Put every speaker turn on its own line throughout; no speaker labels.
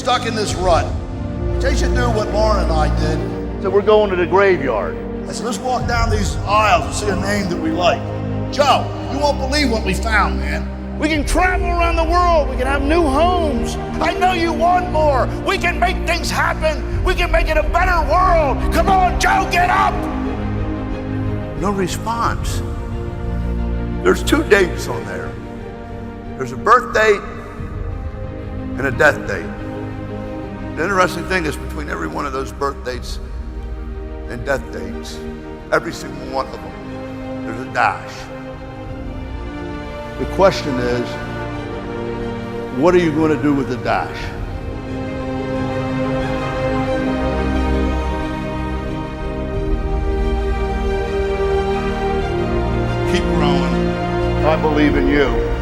stuck in this rut. They should do what Lauren and I did.
So we're going to the graveyard.
I said, let's walk down these aisles and see a name that we like. Joe, you won't believe what we found, man.
We can travel around the world. We can have new homes.
I know you want more. We can make things happen. We can make it a better world. Come on, Joe, get up.
No response. There's 2 dates on there. There's a birth date and a death date. The interesting thing is between every one of those birth dates and death dates, every single one of them, there's a dash. The question is, what are you going to do with the dash? Keep growing. I believe in you.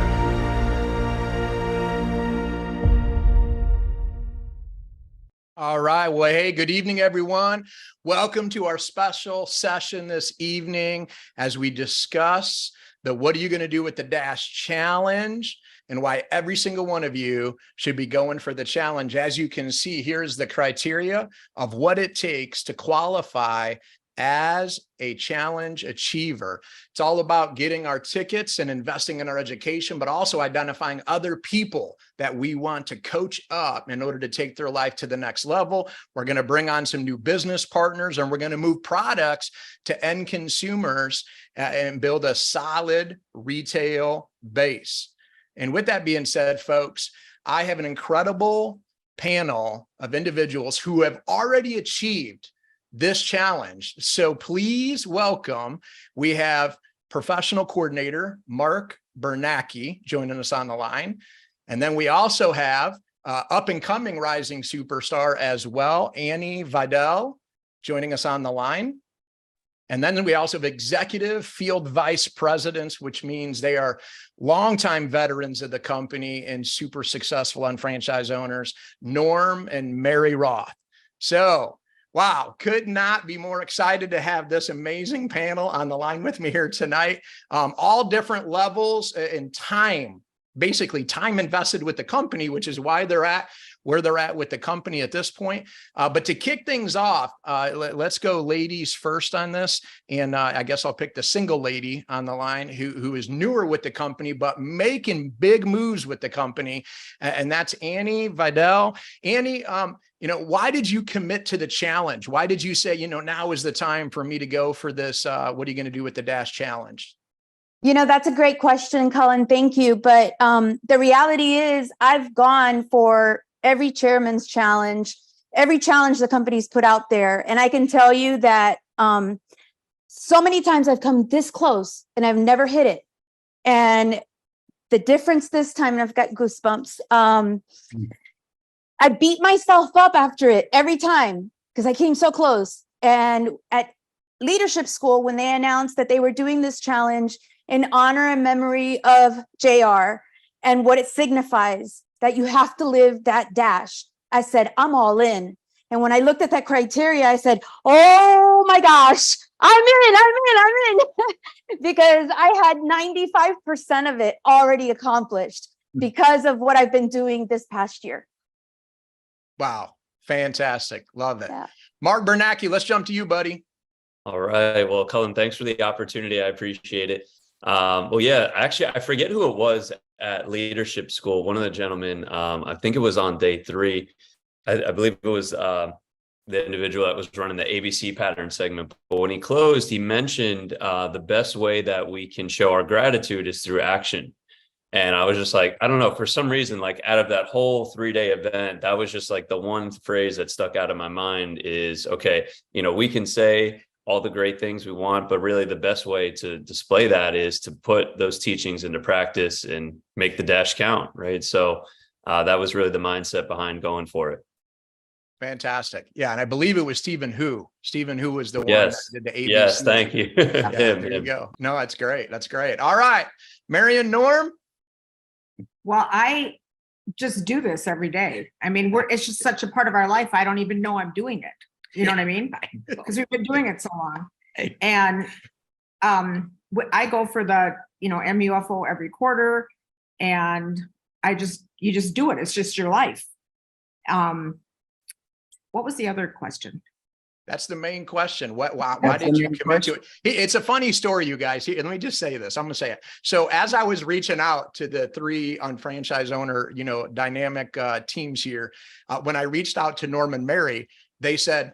All right. Well, hey, good evening, everyone. Welcome to our special session this evening as we discuss the What Are You Going to Do with the Dash Challenge and why every single one of you should be going for the challenge. As you can see, here's the criteria of what it takes to qualify as a challenge achiever. It's all about getting our tickets and investing in our education, but also identifying other people that we want to coach up in order to take their life to the next level. We're going to bring on some new business partners, and we're going to move products to end consumers and build a solid retail base. And with that being said, folks, I have an incredible panel of individuals who have already achieved this challenge. So please welcome, we have professional coordinator, Marc Bernacchi, joining us on the line. And then we also have up and coming rising superstar as well, Vidal, joining us on the line. And then we also have executive field vice presidents, which means they are longtime veterans of the company and super successful on franchise owners, Norm and Mary Roth. So, wow, could not be more excited to have this amazing panel on the line with me here tonight. All different levels in time, basically time invested with the company, which is why they're at where they're at with the company at this point. But to kick things off, let's go ladies first on this. And I guess I'll pick the single lady on the line who is newer with the company, but making big moves with the company. And that's Vidal. Annie, why did you commit to the challenge? Why did you say, now is the time for me to go for this? What are you going to do with the Dash Challenge?
That's a great question, Cullen. Thank you. But the reality is I've gone for every chairman's challenge, every challenge the company's put out there. And I can tell you that so many times I've come this close and I've never hit it. And the difference this time, and I've got goosebumps, I beat myself up after it every time because I came so close. And at leadership school, when they announced that they were doing this challenge in honor and memory of JR and what it signifies, that you have to live that dash, I said, I'm all in. And when I looked at that criteria, I said, oh my gosh, I'm in. Because I had 95% of it already accomplished because of what I've been doing this past year.
Wow. Fantastic. Love it.
Yeah.
Marc Bernacchi, let's jump to you, buddy.
All right. Well, Cullen, thanks for the opportunity. I appreciate it. Actually, I forget who it was at leadership school. One of the gentlemen, I think it was on day 3. I believe it was the individual that was running the ABC pattern segment. But when he closed, he mentioned the best way that we can show our gratitude is through action. And I was just like, I don't know, for some reason, like out of that whole 3-day event, that was just like the one phrase that stuck out of my mind is, okay, we can say all the great things we want, but really the best way to display that is to put those teachings into practice and make the dash count, right? So that was really the mindset behind going for it.
Fantastic. Yeah. And I believe it was Stephen Hu was the one
that
did the ABC.
Yes. Thank you.
Yeah, there you go. No, that's great. That's great. All right. Mary and Norm.
Well, I just do this every day. I mean, it's just such a part of our life. I don't even know I'm doing it. You know what I mean? Because we've been doing it so long. And I go for the, MUFO every quarter, and you just do it. It's just your life. What was the other question?
That's the main question. Why
That's
did
the
you
main
commit to it? It's a funny story, you guys. Here, let me just say this. I'm going to say it. So as I was reaching out to the 3 unfranchised owner, dynamic teams here, when I reached out to Norm and Mary, they said,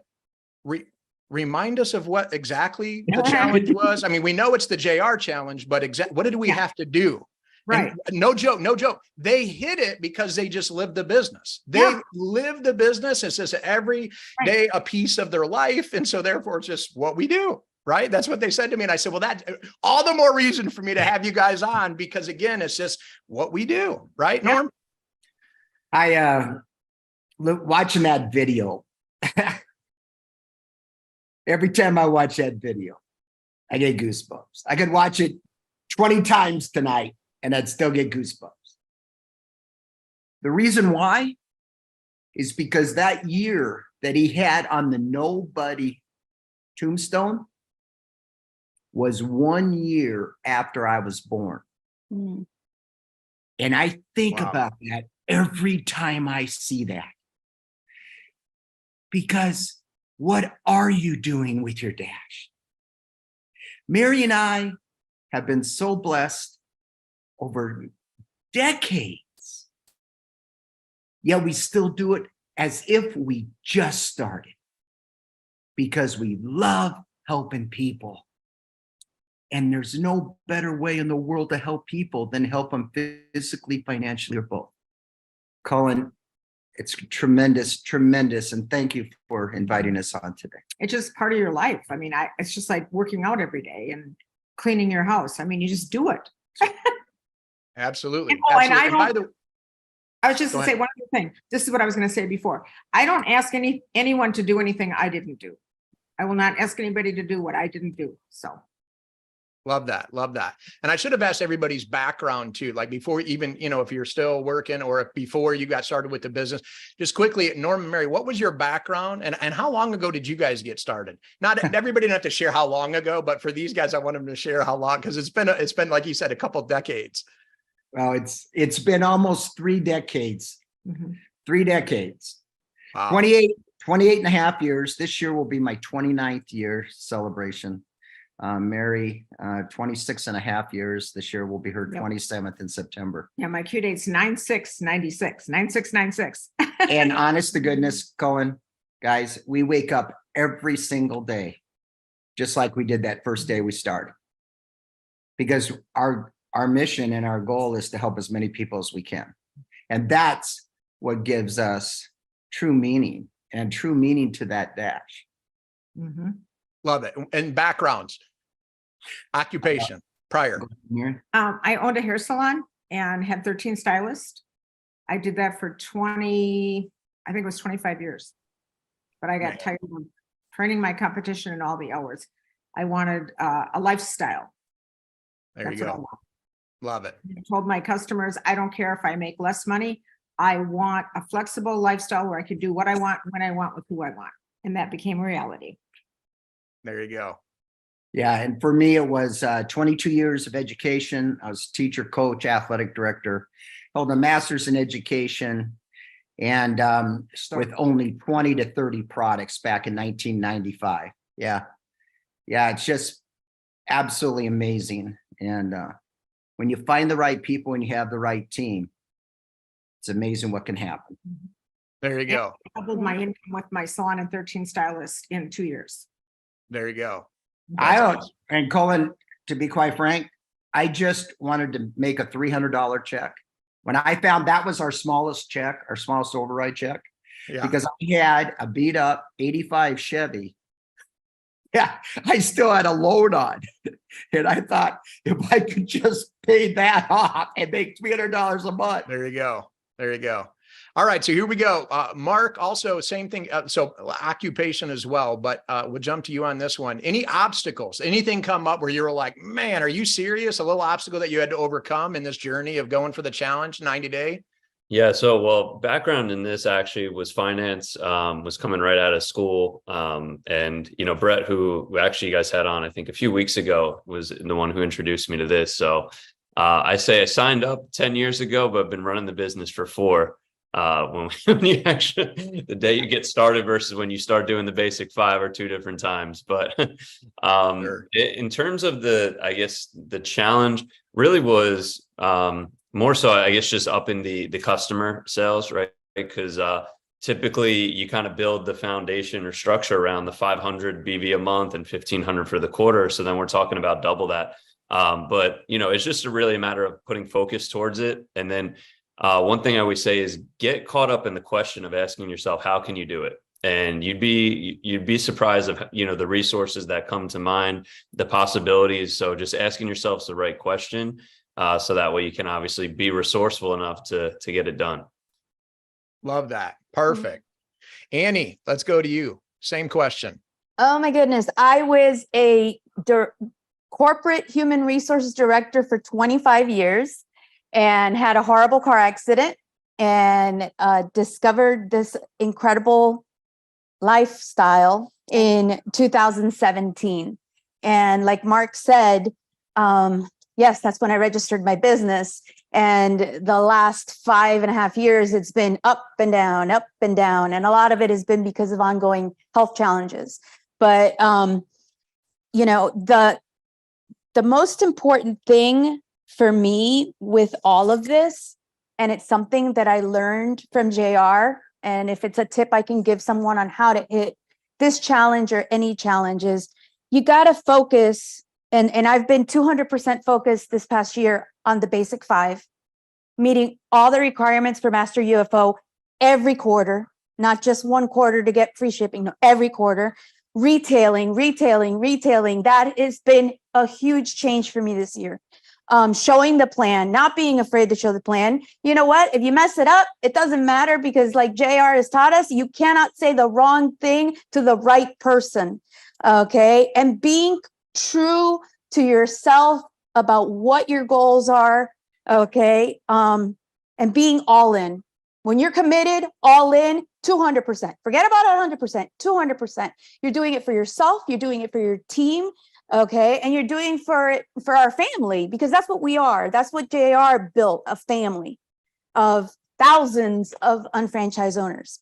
remind us of what exactly the challenge was. I mean, we know it's the JR challenge, but what did we have to do?
Right.
And no joke. They hit it because they just lived the business. They live the business. It's just every day a piece of their life. And so therefore it's just what we do. Right. That's what they said to me. And I said, well, that all the more reason for me to have you guys on, because again, it's just what we do. Right, Norm?
I watching that video. Every time I watch that video, I get goosebumps. I could watch it 20 times tonight and I'd still get goosebumps. The reason why is because that year that he had on the nobody tombstone was 1 year after I was born.
Mm.
And I think
Wow.
about that every time I see that. Because what are you doing with your dash? Mary and I have been so blessed over decades, yet we still do it as if we just started because we love helping people. And there's no better way in the world to help people than help them physically, financially, or both. Cullen, it's tremendous. And thank you for inviting us on today.
It's just part of your life. I mean, it's just like working out every day and cleaning your house. I mean, you just do it.
Absolutely.
And I
Absolutely. And by the
was just
Go
to say
ahead.
one other thing. This is what I was going to say before. I don't ask anyone to do anything I didn't do. I will not ask anybody to do what I didn't do. So.
Love that. Love that. And I should have asked everybody's background too, like before even, if you're still working or if before you got started with the business, just quickly, Norm and Mary, what was your background and how long ago did you guys get started? Not everybody didn't have to share how long ago, but for these guys, I want them to share how long, because it's been, like you said, a couple decades.
Well, it's been almost 3 decades.
Mhm.
3 decades.
Wow.
28 and a half years. This year will be my 29th year celebration. Mary, 26 and a half years. This year will be her 27th in September.
Yeah, my Q date's 9/6/96, 9696.
And honest to goodness, Cullen, guys, we wake up every single day, just like we did that first day we started. Because our mission and our goal is to help as many people as we can. And that's what gives us true meaning to that dash.
Mm-hmm.
Love it. And backgrounds, occupation, prior.
I owned a hair salon and had 13 stylists. I did that for 25 years. But I got tired of training my competition and all the hours. I wanted a lifestyle.
There
That's
you
what I
go.
want.
Love it.
I told my customers, I don't care if I make less money. I want a flexible lifestyle where I can do what I want, when I want, with who I want. And that became reality.
There you go.
Yeah, and for me, it was 22 years of education. I was teacher, coach, athletic director, held a master's in education, and with only 20 to 30 products back in 1995. Yeah, it's just absolutely amazing. And when you find the right people and you have the right team, it's amazing what can happen.
There you go.
I doubled my income with my salon and 13 stylists in 2 years.
There you go.
And Cullen, to be quite frank, I just wanted to make a $300 check. When I found that was our smallest check, our smallest override check, because I had a beat up 85 Chevy. Yeah, I still had a loan on. And I thought if I could just pay that off and make $300 a month.
There you go. There you go. All right, so here we go. Marc, also same thing. So occupation as well, but we'll jump to you on this one. Any obstacles, anything come up where you were like, man, are you serious? A little obstacle that you had to overcome in this journey of going for the challenge 90-day?
Yeah. So, well, background in this actually was finance, was coming right out of school. And, Brett, who actually you guys had on, I think a few weeks ago, was the one who introduced me to this. So I say I signed up 10 years ago, but I've been running the business for 4. when you actually, the day you get started versus when you start doing the basic 5 are 2 different times. But
Sure.
in terms of I guess the challenge really was more so, I guess, just upping the customer sales, right? Because typically you kind of build the foundation or structure around the 500 BV a month and 1,500 for the quarter. So then we're talking about double that. But it's just really a matter of putting focus towards it. And then one thing I always say is get caught up in the question of asking yourself, how can you do it? And you'd be surprised of, the resources that come to mind, the possibilities. So just asking yourselves the right question, so that way you can obviously be resourceful enough to get it done.
Love that. Perfect. Annie, let's go to you. Same question.
Oh my goodness. I was a corporate human resources director for 25 years and had a horrible car accident and discovered this incredible lifestyle in 2017. And like Marc said, yes, that's when I registered my business. And the last 5.5 years, it's been up and down, up and down. And a lot of it has been because of ongoing health challenges. But, the most important thing for me with all of this, and it's something that I learned from JR, and if it's a tip I can give someone on how to hit this challenge or any challenges, you got to focus. And I've been 200% focused this past year on the basic 5, meeting all the requirements for Master UFO every quarter, not just one quarter to get free shipping, no, every quarter. Retailing. That has been a huge change for me this year. Showing the plan, not being afraid to show the plan. You know what? If you mess it up, it doesn't matter, because like JR has taught us, you cannot say the wrong thing to the right person. Okay. And being true to yourself about what your goals are. Okay. And being all in. When you're committed, all in, 200%. Forget about 100%, 200%. You're doing it for yourself. You're doing it for your team. Okay. And you're doing for our family, because that's what we are. That's what JR built, a family of thousands of unfranchised owners.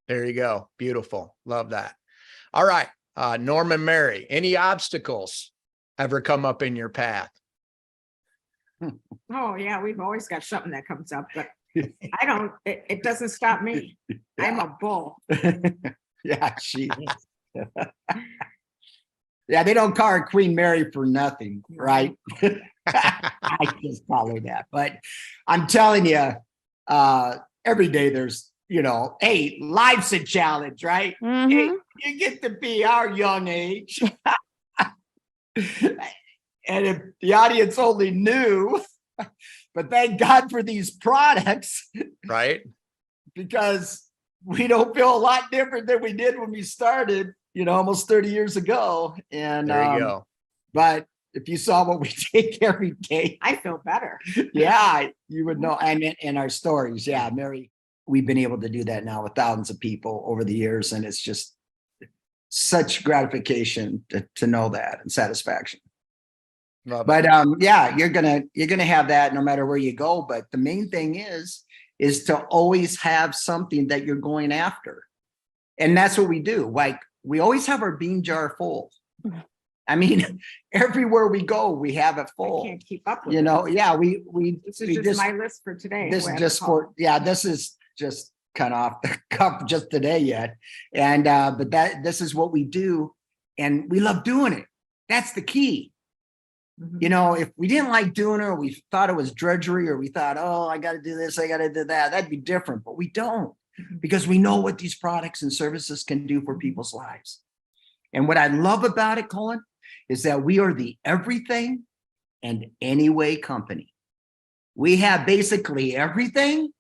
There you go. Beautiful. Love that. All right. Norm and Mary, any obstacles ever come up in your path?
Oh yeah, we've always got something that comes up, but it doesn't stop me. I'm a bull.
Yeah, yeah, they don't call her Queen Mary for nothing, right? I just call her that. But I'm telling you, every day there's, hey, life's a challenge, right?
Mm-hmm.
Hey, you get to be our young age. And if the audience only knew, but thank God for these products.
Right.
Because we don't feel a lot different than we did when we started, almost 30 years ago. And
there you go.
But if you saw what we take every day,
I feel better.
yeah, you would know. And in our stories, yeah, Mary, we've been able to do that now with thousands of people over the years. And it's just such gratification to know that, and satisfaction. But yeah, you're gonna have that no matter where you go. But the main thing is to always have something that you're going after. And that's what we do. Like, we always have our bean jar full. I mean, everywhere we go, we have it full.
I can't keep up with it.
Yeah,
This is just my list for today.
This is just this is just kind of off the cuff just today yet. And but this is what we do, and we love doing it. That's the key.
Mm-hmm.
If we didn't like doing it, or we thought it was drudgery, or we thought, oh, I got to do this, I got to do that, that'd be different. But we don't, because we know what these products and services can do for people's lives. And what I love about it, Cullen, is that we are the everything and anyway company. We have basically everything,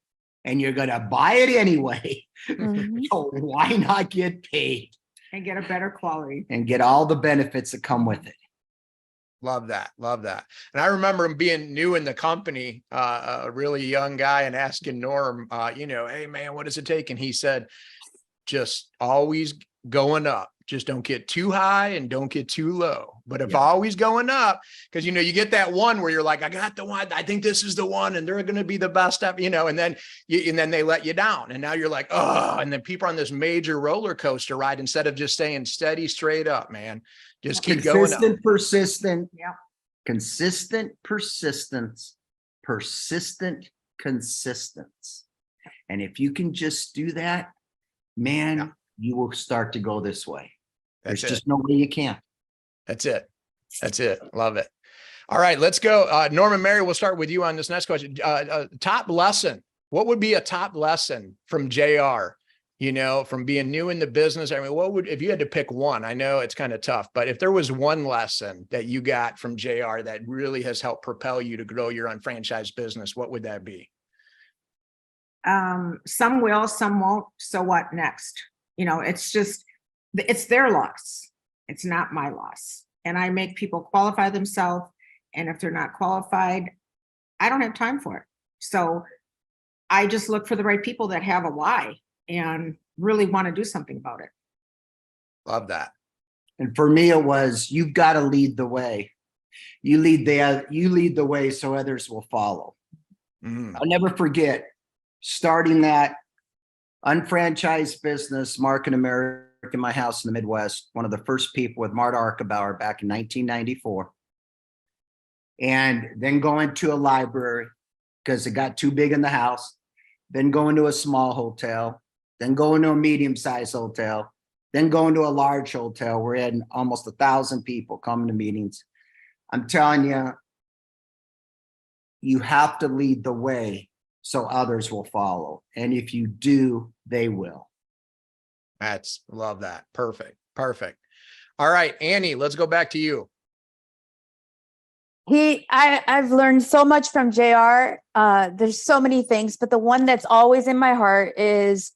and you're going to buy it anyway.
Mm-hmm.
So why not get paid?
And get a better quality.
And get all the benefits that come with it.
Love that. Love that. And I remember being new in the company, a really young guy, and asking Norm, hey man, what does it take? And he said, just always going up. Just don't get too high and don't get too low, but if always going up, because, you know, you get that one where you're like, I got the one, I think this is the one, and they're going to be the best up, you know, and then they let you down. And now you're like, oh, and then people are on this major roller coaster ride instead of just staying steady, straight up, man. Just keep going up.
Persistent.
Yeah.
Consistent persistence, persistent consistence. And if you can just do that, man, you will start to go this way. There's just no way you can't.
That's it. That's it. Love it. All right, let's go. Norman, Mary, we'll start with you on this next question. Top lesson. What would be a top lesson from JR, you know, from being new in the business? I mean, what would, if you had to pick one, I know it's kind of tough, but if there was one lesson that you got from JR that really has helped propel you to grow your unfranchised business, what would that be?
Some will, some won't. So what next? You know, it's just, it's their loss. It's not my loss. And I make people qualify themselves. And if they're not qualified, I don't have time for it. So I just look for the right people that have a why and really want to do something about it.
Love that.
And for me, it was, you've got to lead the way. You lead the way so others will follow. I'll never forget starting that unfranchised business, Marc and America in my house in the Midwest, one of the first people with Marc Arkebauer back in 1994. And then going to a library because it got too big in the house, then going to a small hotel, then going to a medium-sized hotel, then going to a large hotel where we had almost 1,000 people coming to meetings. I'm telling you, you have to lead the way so others will follow. And if you do, they will.
Love that. Perfect. Perfect. All right, Annie, let's go back to you.
I've learned so much from JR. There's so many things, but the one that's always in my heart is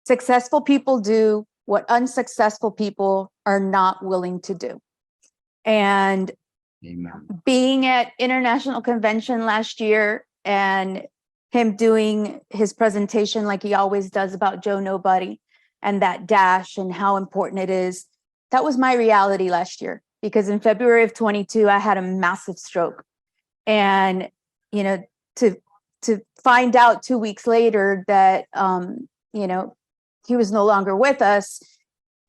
successful people do what unsuccessful people are not willing to do. And
Amen.
Being at International Convention last year and him doing his presentation like he always does about Joe Nobody and that dash and how important it is, that was my reality last year. Because in February of 22, I had a massive stroke. And, you know, to find out 2 weeks later that, you know, he was no longer with us,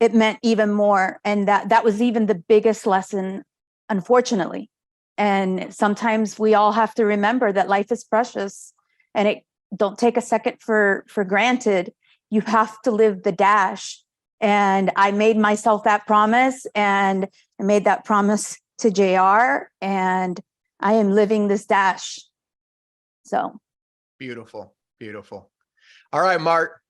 it meant even more. And that was even the biggest lesson, unfortunately. And sometimes we all have to remember that life is precious and don't take a second for granted. You have to live the dash. And I made myself that promise, and I made that promise to JR, and I am living this dash. So
beautiful, beautiful. All right, Marc.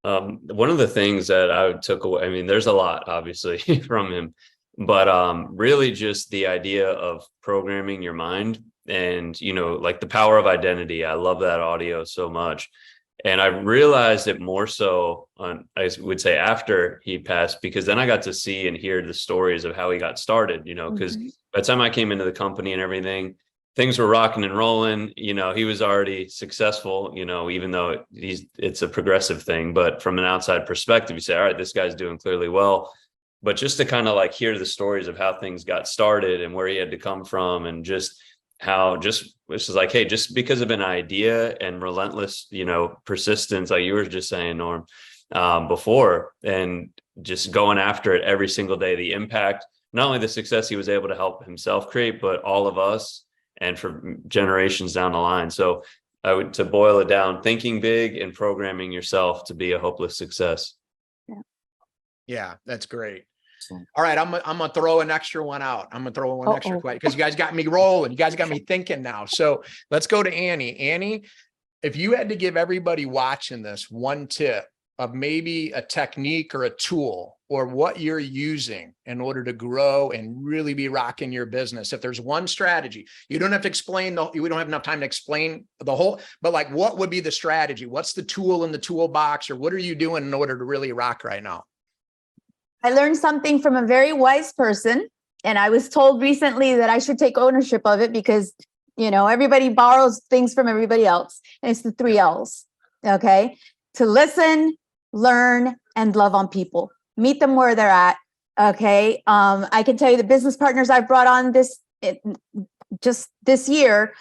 One of the things that I took away, I mean, there's a lot obviously from him, but really just the idea of programming your mind and, you know, like the power of identity. I love that audio so much. And I realized it more so I would say after he passed, because then I got to see and hear the stories of how he got started, you know, because by the time I came into the company and everything, things were rocking and rolling. You know, he was already successful, you know, even though it's a progressive thing. But from an outside perspective, you say, all right, this guy's doing clearly well. But just to kind of like hear the stories of how things got started and where he had to come from, and just how this is like, hey, just because of an idea and relentless, you know, persistence, like you were just saying, Norm, before, and just going after it every single day, the impact, not only the success he was able to help himself create, but all of us and for generations down the line. So I would, to boil it down, thinking big and programming yourself to be a hopeless success.
Yeah, that's great. All right, I'm gonna throw an extra one out. I'm gonna throw one extra question because you guys got me rolling. You guys got me thinking now. So let's go to Annie. Annie, if you had to give everybody watching this one tip of maybe a technique or a tool or what you're using in order to grow and really be rocking your business, if there's one strategy, you don't have to explain we don't have enough time to explain the whole, but like, what would be the strategy? What's the tool in the toolbox, or what are you doing in order to really rock right now?
I learned something from a very wise person, and I was told recently that I should take ownership of it because, you know, everybody borrows things from everybody else, and it's the 3 L's. Okay. To listen, learn, and love on people. Meet them where they're at. Okay. I can tell you the business partners I've brought on just this year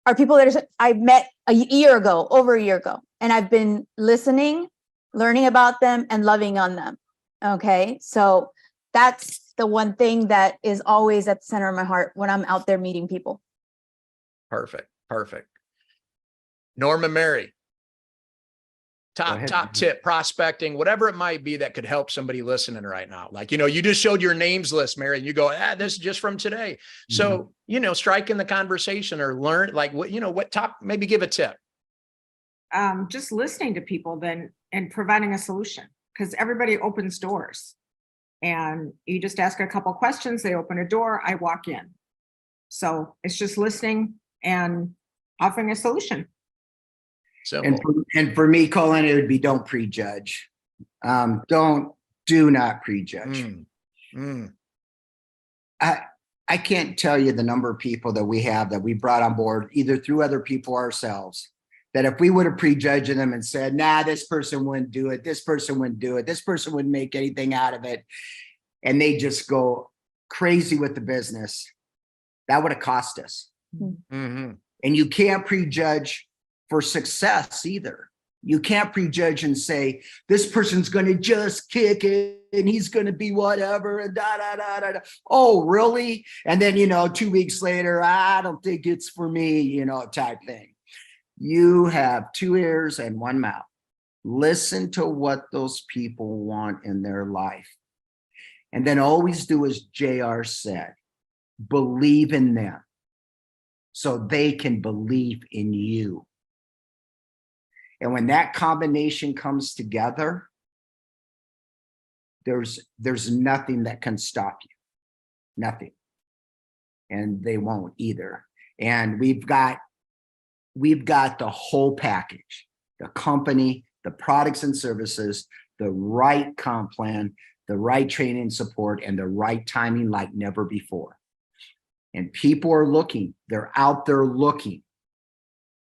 are people that I met over a year ago, and I've been listening, learning about them, and loving on them. Okay. So that's the one thing that is always at the center of my heart when I'm out there meeting people.
Perfect. Norma Mary, top tip, prospecting, whatever it might be that could help somebody listening right now. Like, you just showed your names list, Mary, and you go, this is just from today. So, strike in the conversation or learn, like, what top, maybe give a tip.
Just listening to people then and providing a solution, because everybody opens doors, and you just ask a couple questions, they open a door, I walk in. So it's just listening and offering a solution.
Simple.
And for me, Cullen, it would be don't prejudge. Do not prejudge. I can't tell you the number of people that we brought on board, either through other people or ourselves, that if we would have prejudged them and said, nah, this person wouldn't do it, this person wouldn't do it, this person wouldn't make anything out of it, and they just go crazy with the business, that would have cost us.
Mm-hmm.
And you can't prejudge for success either. You can't prejudge and say, this person's going to just kick it and he's going to be whatever and da, da, da, da, da. Oh, really? And then, 2 weeks later, I don't think it's for me, type thing. You have 2 ears and 1 mouth. Listen to what those people want in their life. And then always do as JR said, believe in them so they can believe in you. And when that combination comes together, there's nothing that can stop you. Nothing. And they won't either. And we've got the whole package, the company, the products and services, the right comp plan, the right training and support, and the right timing like never before. And people are looking, they're out there looking.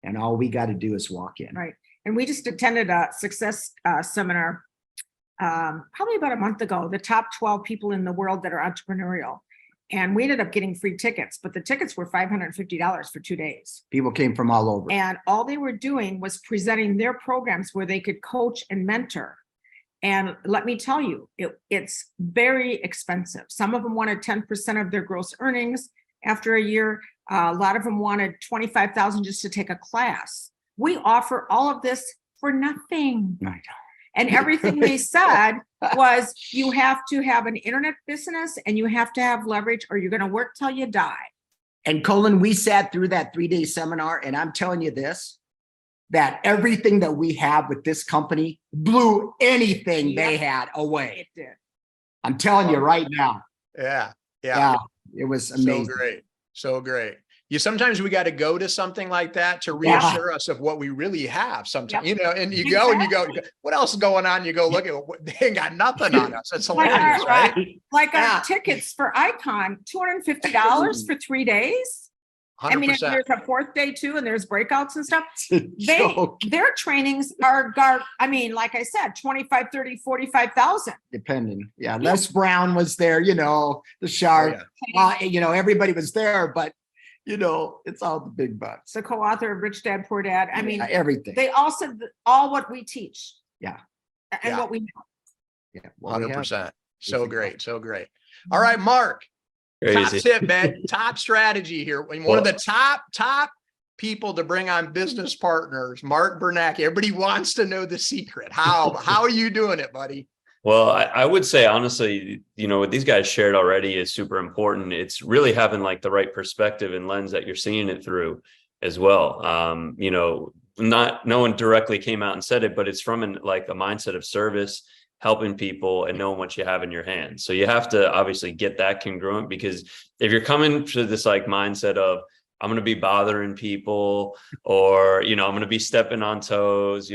And all we got to do is walk in.
Right. And we just attended a success seminar probably about a month ago, the top 12 people in the world that are entrepreneurial. And we ended up getting free tickets, but the tickets were $550 for 2 days.
People came from all over.
And all they were doing was presenting their programs where they could coach and mentor. And let me tell you, it's very expensive. Some of them wanted 10% of their gross earnings after a year. A lot of them wanted $25,000 just to take a class. We offer all of this for nothing.
I know.
And everything they said was, you have to have an internet business and you have to have leverage or you're going to work till you die.
And Cullen, we sat through that 3-day seminar, and I'm telling you this, that everything that we have with this company blew anything they had away.
It did.
I'm telling you right now.
Yeah.
It was amazing.
So great. Sometimes we got to go to something like that to reassure us of what we really have sometimes, and you go and you go, what else is going on? You go, look at they ain't got nothing on us. It's hilarious, right?
Like our tickets for Icon, $250 for 3 days.
100%.
I mean, if there's a 4th day too, and there's breakouts and stuff. Their trainings are like I said, 25, 30, 45,000.
Depending. Yeah. Les Brown was there, the shark, everybody was there, but it's all the big bucks.
The co-author of Rich Dad, Poor Dad. I mean,
everything.
They all said all what we teach.
Yeah.
And what we know.
Yeah.
100%. So great. All right, Marc. Crazy. Top tip, man. Top strategy here. One of the top people to bring on business partners, Marc Bernacchi. Everybody wants to know the secret. How are you doing it, buddy?
Well, I would say, honestly, what these guys shared already is super important. It's really having like the right perspective and lens that you're seeing it through as well. No one directly came out and said it, but it's from a mindset of service, helping people and knowing what you have in your hands. So you have to obviously get that congruent, because if you're coming to this mindset of, I'm going to be bothering people, or, I'm going to be stepping on toes,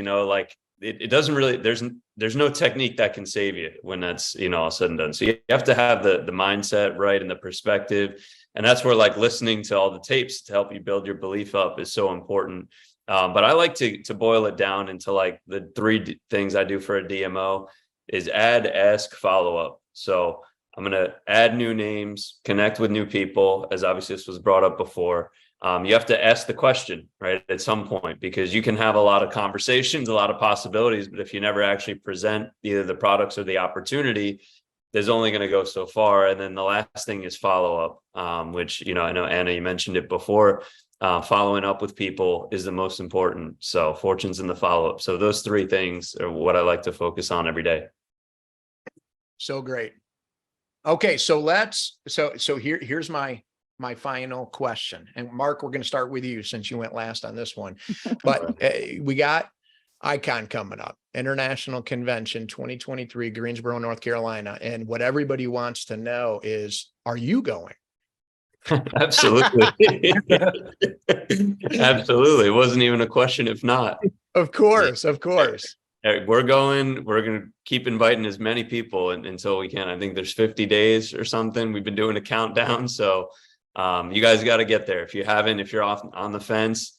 it doesn't really, there's no technique that can save you when that's, all said and done. So you have to have the mindset right and the perspective. And that's where listening to all the tapes to help you build your belief up is so important. But I like to boil it down into like the three things I do for a DMO is add, ask, follow up. So I'm going to add new names, connect with new people, as obviously this was brought up before. You have to ask the question, right, at some point, because you can have a lot of conversations, a lot of possibilities, but if you never actually present either the products or the opportunity, there's only going to go so far. And then the last thing is follow up, which, you know, I know, Anna, you mentioned it before. Following up with people is the most important. So fortune's in the follow up. So those three things are what I like to focus on every day.
So great. Okay, so here's my final question. And Marc, we're going to start with you since you went last on this one. But we got Icon coming up, International Convention 2023, Greensboro, North Carolina. And what everybody wants to know is, are you going?
Absolutely. Absolutely. It wasn't even a question if not.
Of course, of course.
We're going to keep inviting as many people until we can. I think there's 50 days or something. We've been doing a countdown. So you guys got to get there. If you haven't, if you're off on the fence,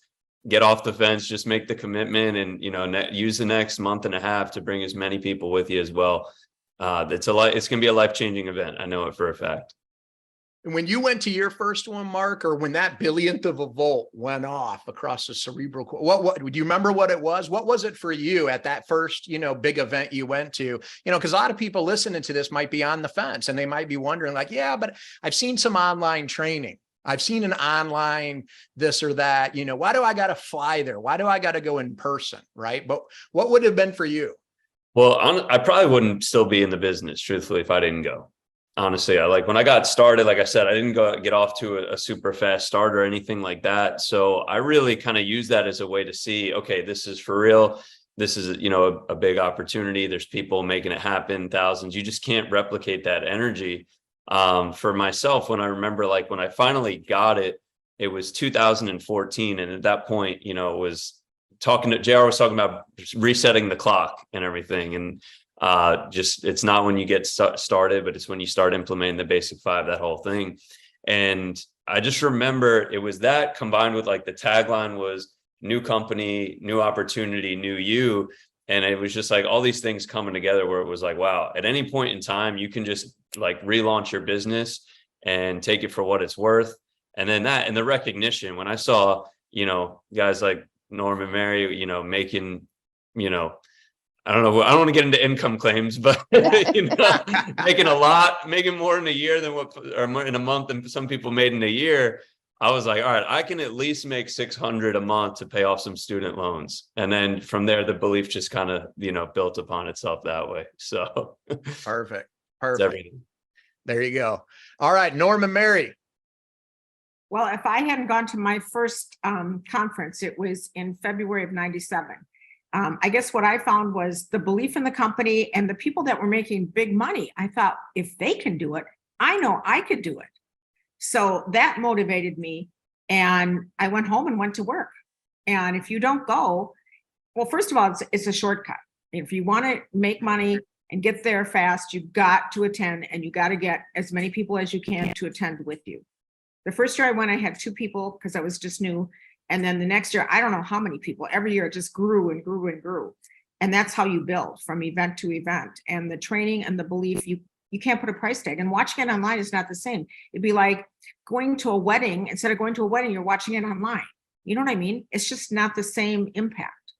get off the fence, just make the commitment and, you know, use the next month and a half to bring as many people with you as well. It's going to be a life-changing event. I know it for a fact.
When you went to your first one, Marc, or when that billionth of a volt went off across the cerebral, what do you remember what it was? What was it for you at that first, you know, big event you went to? You know, because a lot of people listening to this might be on the fence and they might be wondering like, yeah, but I've seen some online training. I've seen an online this or that, you know, why do I got to fly there? Why do I got to go in person? Right. But what would it have been for you?
Well, I probably wouldn't still be in the business, truthfully, if I didn't go. Honestly, when I got started, like I said, I didn't get off to a super fast start or anything like that. So I really kind of use that as a way to see, okay, this is for real. This is, you know, a big opportunity. There's people making it happen, thousands. You just can't replicate that energy. For myself, when I remember, like when I finally got it, it was 2014. And at that point, you know, it was JR was talking about resetting the clock and everything. And just it's not when you get started, but it's when you start implementing the basic five, that whole thing. And I just remember it was that combined with like the tagline was new company, new opportunity, new you. And it was just like all these things coming together where it was like, wow, at any point in time, you can just like relaunch your business and take it for what it's worth. And then that and the recognition when I saw, you know, guys like Norm and Mary, you know, making, you know, I don't know. I don't want to get into income claims, but you know, making more in a year than or in a month than some people made in a year. I was like, all right, I can at least make $600 a month to pay off some student loans. And then from there, the belief just kind of, you know, built upon itself that way. So
Perfect. There you go. All right, Norm and Mary.
Well, if I hadn't gone to my first conference, it was in February of '97. I guess what I found was the belief in the company and the people that were making big money. I thought, if they can do it, I know I could do it. So that motivated me. And I went home and went to work. And if you don't go, well, first of all, it's a shortcut. If you want to make money and get there fast, you've got to attend and you got to get as many people as you can to attend with you. The first year I went, I had 2 people because I was just new. And then the next year, I don't know how many people. Every year it just grew and grew and grew. And that's how you build from event to event. And the training and the belief, you can't put a price tag. And watching it online is not the same. It'd be like going to a wedding. Instead of going to a wedding, you're watching it online. You know what I mean? It's just not the same impact.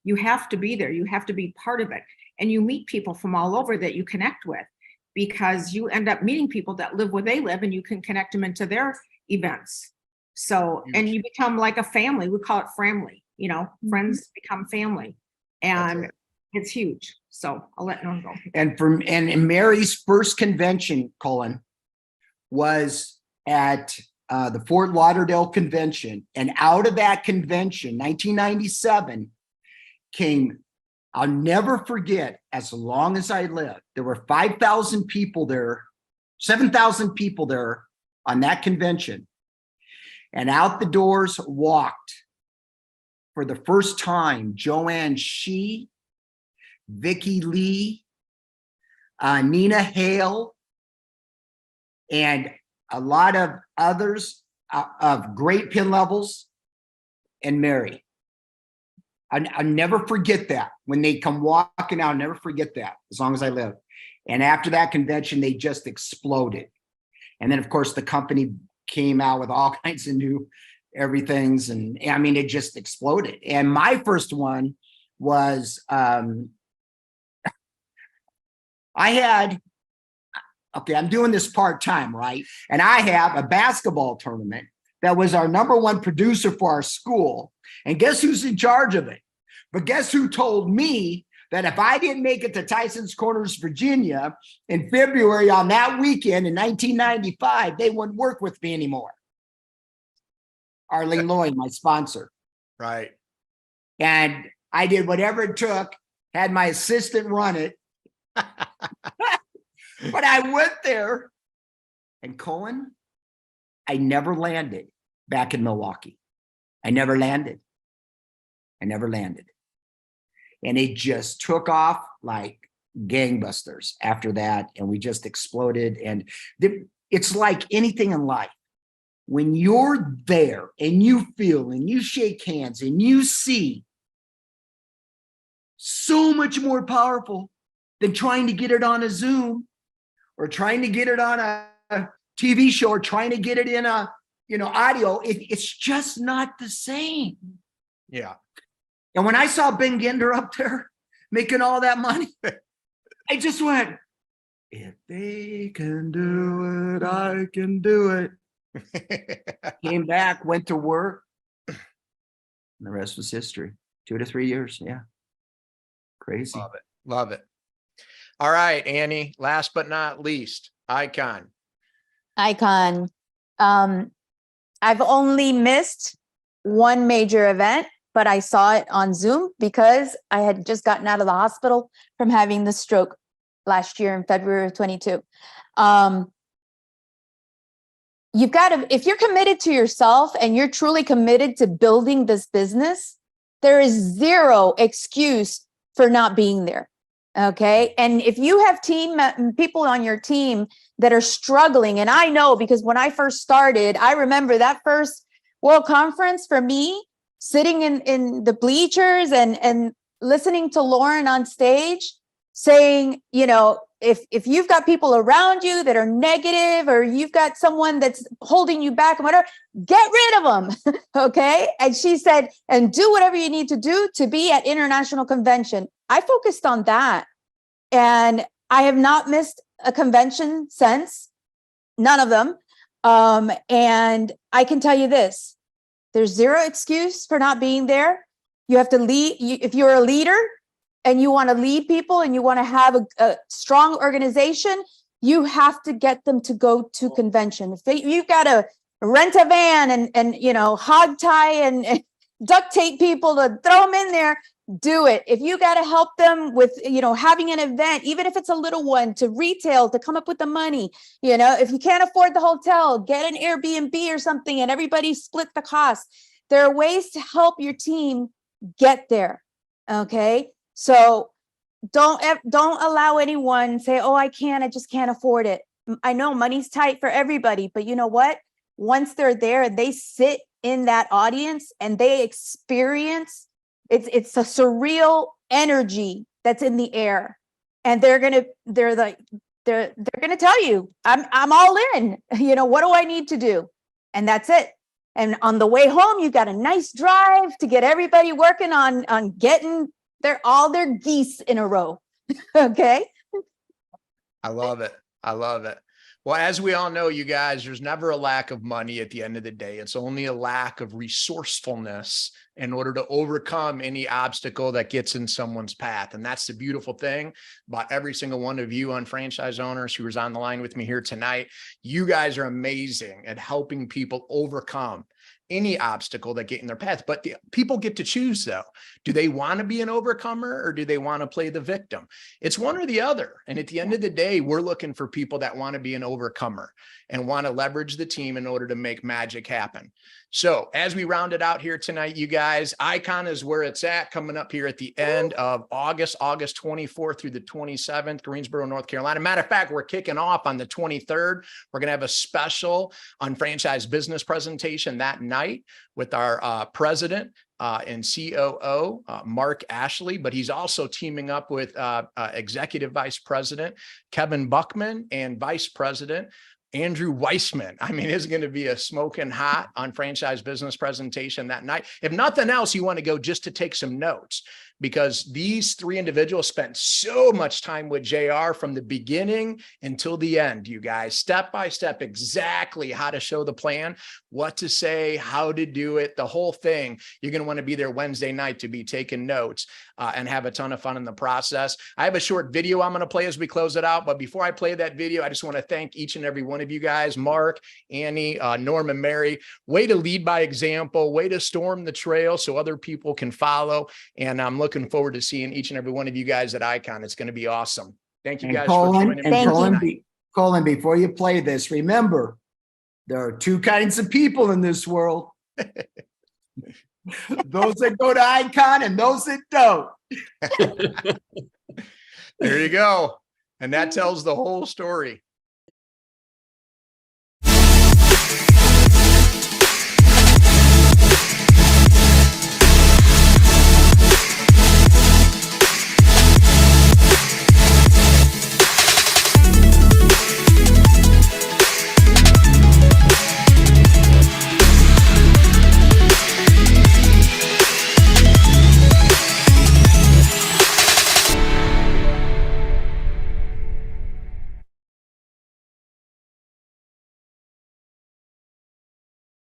You have to be there. You have to be part of it. And you meet people from all over that you connect with because you end up meeting people that live where they live and you can connect them into their events. So, and you become like a family. We call it family, you know, friends become family and it's huge. So I'll let Norm go.
And Mary's first convention, Cullen, was at the Fort Lauderdale convention. And out of that convention, 1997, came, I'll never forget, as long as I live, there were 5,000 people there, 7,000 people there on that convention. And out the doors walked, for the first time, Joanne Shee, Vicki Lee, Nina Hale, and a lot of others of great pin levels, and Mary. I'll never forget that. When they come walking out, I'll never forget that as long as I live. And after that convention, they just exploded. And then, of course, the company came out with all kinds of new everythings. And I mean, it just exploded. And my first one was, I'm doing this part-time, right? And I have a basketball tournament that was our #1 producer for our school. And guess who's in charge of it? But guess who told me that if I didn't make it to Tyson's Corners, Virginia in February on that weekend in 1995, they wouldn't work with me anymore? Arlene Lloyd, my sponsor.
Right.
And I did whatever it took, had my assistant run it. But I went there, and Cullen, I never landed back in Milwaukee. I never landed. And it just took off like gangbusters after that. And we just exploded. And it's like anything in life. When you're there and you feel and you shake hands and you see, so much more powerful than trying to get it on a Zoom or trying to get it on a TV show or trying to get it in a, audio. It's just not the same.
Yeah.
And when I saw Ben Ginder up there making all that money, I just went, if they can do it, I can do it. Came back, went to work, and the rest was history. 2 to 3 years. Yeah. Crazy.
Love it. All right, Annie, last but not least, Icon.
I've only missed one major event, but I saw it on Zoom because I had just gotten out of the hospital from having the stroke last year in February of 22. You've got to, if you're committed to yourself and you're truly committed to building this business, there is zero excuse for not being there. Okay. And if you have people on your team that are struggling, and I know because when I first started, I remember that first World Conference for me, sitting in the bleachers and listening to Lauren on stage saying, if you've got people around you that are negative, or you've got someone that's holding you back and whatever, get rid of them. Okay. And she said, and do whatever you need to do to be at international convention. I focused on that. And I have not missed a convention since, none of them. And I can tell you this, there's zero excuse for not being there. You have to lead. If you're a leader and you want to lead people and you want to have a strong organization, you have to get them to go to convention. If you've got to rent a van and hog tie and duct tape people to throw them in there, do it. If you got to help them with, having an event, even if it's a little one, to retail, to come up with the money, if you can't afford the hotel, get an Airbnb or something and everybody split the cost. There are ways to help your team get there. Okay. So don't allow anyone say, oh, I just can't afford it. I know money's tight for everybody, but you know what? Once they're there, they sit in that audience and they experience it's a surreal energy that's in the air, and they're gonna tell you, I'm all in. What do I need to do? And that's it. And on the way home, you've got a nice drive to get everybody working on getting all their geese in a row. Okay.
I love it. Well, as we all know, you guys, there's never a lack of money at the end of the day. It's only a lack of resourcefulness in order to overcome any obstacle that gets in someone's path. And that's the beautiful thing about every single one of you unfranchised owners who is on the line with me here tonight. You guys are amazing at helping people overcome any obstacle that get in their path. But the people get to choose, though. Do they want to be an overcomer, or do they want to play the victim? It's one or the other. And at the end of the day, we're looking for people that want to be an overcomer and want to leverage the team in order to make magic happen. So as we round it out here tonight, you guys, Icon is where it's at, coming up here at the end of August 24th through the 27th, Greensboro, North Carolina. Matter of fact, we're kicking off on the 23rd. We're going to have a special unfranchised business presentation that night. night with our president and COO, Marc Ashley, but he's also teaming up with Executive Vice President Kevin Buckman and Vice President Andrew Weissman. I mean, it's going to be a smoking hot on franchise business presentation that night. If nothing else, you want to go just to take some notes, because these three individuals spent so much time with JR from the beginning until the end, you guys, step by step, exactly how to show the plan, what to say, how to do it, the whole thing. You're going to want to be there Wednesday night to be taking notes and have a ton of fun in the process. I have a short video I'm going to play as we close it out. But before I play that video, I just want to thank each and every one of you guys, Marc, Annie, Norm, and Mary. Way to lead by example, way to storm the trail so other people can follow. And I'm looking forward to seeing each and every one of you guys at Icon. It's going to be awesome. Thank you guys for joining me.
Thank you.
Cullen, before you play this, remember, there are two kinds of people in this world. Those that go to Icon and those that don't.
There you go. And that tells the whole story.